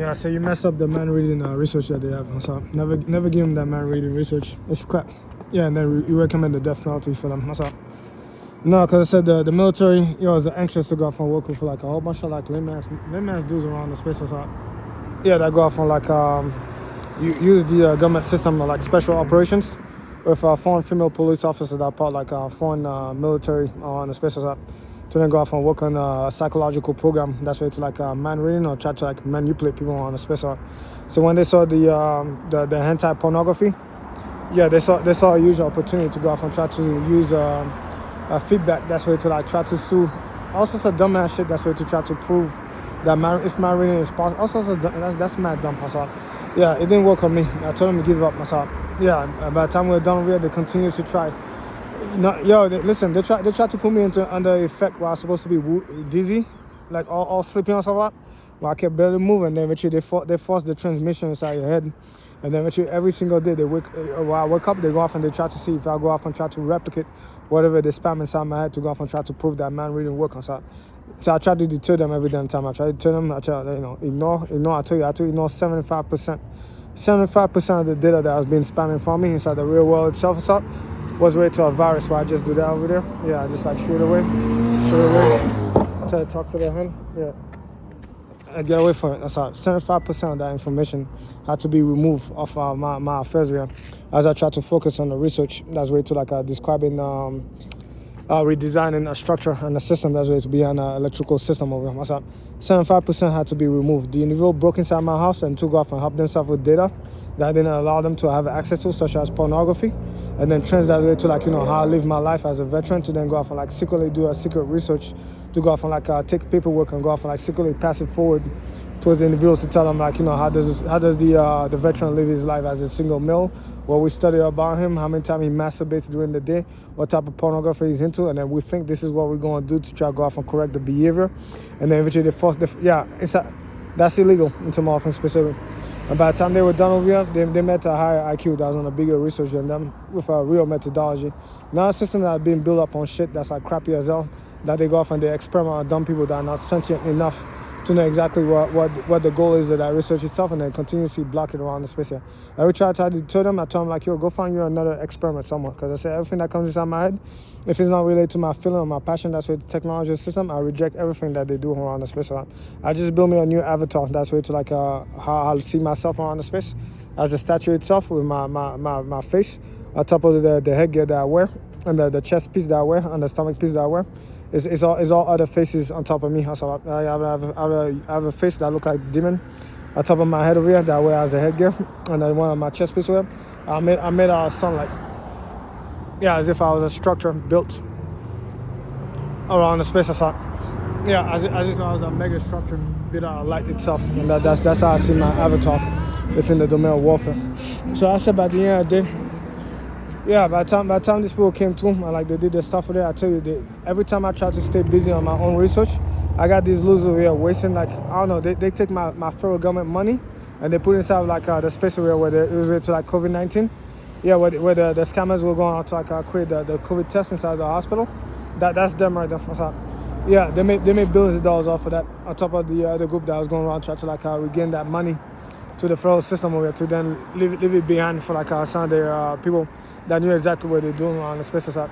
Yeah, so you mess up the man reading research that they have. So never give them that man reading research. It's crap. Yeah, and then you recommend the death penalty for them. That's all. No, because I said the military, is anxious to go off and work with like a whole bunch of like lame-ass dudes around the space. So yeah, that go off on like use the government system like special operations with foreign female police officers that are part like foreign military on the space. To then go off and work on a psychological program that's way to like man reading or try to like manipulate people on the space. So when they saw the hentai pornography, yeah, they saw a huge opportunity to go off and try to use feedback that's way to like try to sue all sorts of dumbass shit that's way to try to prove that if man reading is possible. All sorts of that's mad dumb. I saw. Yeah, it didn't work on me. I told them to give up. I saw. Yeah, by the time we were done with it, they continued to try. Listen, they tried to put me under effect where I was supposed to be dizzy, like all sleeping or something. Well, I kept barely moving. Then eventually they forced the transmission inside your head, and then eventually every single day when I wake up, they go off and they try to see if I go off and try to replicate whatever they spam inside my head to go off and try to prove that man reading work on side. So I try to deter them every damn time. I try to deter them. I try ignore. I told you ignore 75%. 75% of the data that was being spamming from me inside the real world itself was related to a virus. Where I just do that over there. Yeah, I just like shoot away. Try to talk to their hand. Yeah, I get away from it. That's all. 75% of that information had to be removed off my affairs here, as I try to focus on the research that's way to like describing redesigning a structure and a system that's way to be an electrical system over here. That's all. 75% had to be removed. The individual broke inside my house and took off and helped themselves with data that didn't allow them to have access to, such as pornography, and then translate to like how I live my life as a veteran, to then go off and like secretly do a secret research, to go off and like take paperwork and go off and like secretly pass it forward towards the individuals to tell them like how does the veteran live his life as a single male, what we study about him, how many times he masturbates during the day, what type of pornography he's into, and then we think this is what we're going to do to try to go off and correct the behavior, and then eventually they force that's illegal into my offense specific. And by the time they were done over here, they met a higher IQ that was on a bigger research than them with a real methodology. Now a system that has been built up on shit that's like crappy as hell, that they go off and they experiment on dumb people that are not sentient enough to know exactly what the goal is of that research itself, and then continuously block it around the space here. Every try to deter them, I tell them like, go find you another experiment somewhere. Because I say everything that comes inside my head, if it's not related to my feeling or my passion, that's with the technology system, I reject everything that they do around the space. I just build me a new avatar. That's way to like how I see myself around the space, as a statue itself with my face on top of the headgear that I wear, and the chest piece that I wear, and the stomach piece that I wear. It's all other faces on top of me. So I have a face that look like demon on top of my head over here that I wear as a headgear, and then one of my chest piece here. I made a sunlight. Yeah, as if I was a structure built around the space. As if I was a mega structure built out of light itself, and that's how I see my avatar within the domain of warfare. So I said by the end of the day. Yeah, by the time these people came through and like they did their stuff for there, I tell you, every time I try to stay busy on my own research, I got these losers over here wasting like, I don't know, they take my federal government money and they put it inside like the space area where it was related to like COVID-19. Yeah, where the scammers were going out to like create the COVID test inside the hospital. That's them right there. That's how. Yeah, they made billions of dollars off of that, on top of the other group that was going around trying to like regain that money to the federal system over here, to then leave it behind for like some of their people that knew exactly what they're doing on the space side.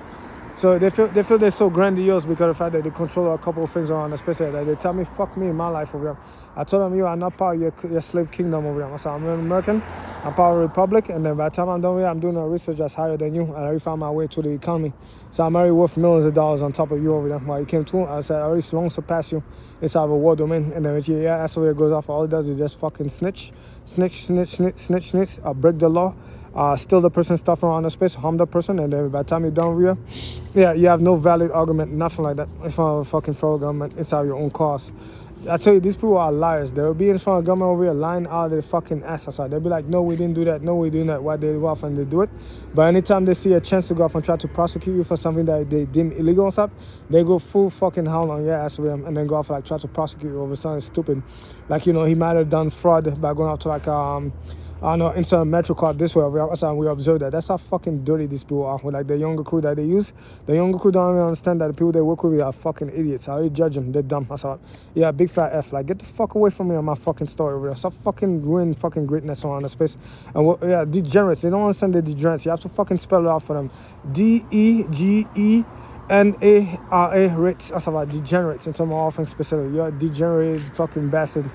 So they feel they're so grandiose because of the fact that they control a couple of things around the space side. That they tell me, fuck me in my life over here. I told them, you are not part of your slave kingdom over here. I said, I'm an American, I'm part of the Republic, and then by the time I'm done with it, I'm doing a research that's higher than you, and I already found my way to the economy. So I'm already worth millions of dollars on top of you over there. While you came through, I said, I already long surpassed you inside of a war domain. And then that's where it goes off. All it does is just fucking snitch, break the law, steal the person's stuff around the space, harm the person, and then by the time you're done with it, you have no valid argument, nothing like that in front of a fucking federal government inside your own cause. I tell you, these people are liars. They'll be in front of government over here lying out of their fucking ass outside. They'll be like, no, we didn't do that. No, we didn't do that. Why they go off and they do it? But anytime they see a chance to go off and try to prosecute you for something that they deem illegal and stuff, they go full fucking hound on your ass with them and then go off and like try to prosecute you over something stupid. Like, he might have done fraud by going out to like I know inside a metro car this way. We observe that. That's how fucking dirty these people are. With like the younger crew that they use, the younger crew don't even understand that the people they work with are fucking idiots. I already judge them. They're dumb. That's all. Yeah, big fat F. Like, get the fuck away from me on my fucking story over there. Stop fucking ruining fucking greatness around the space. And yeah, degenerates. They don't understand the degenerates. You have to fucking spell it out for them. DEGENERATES. That's about degenerates in terms of all things specific. You're a degenerate fucking bastard.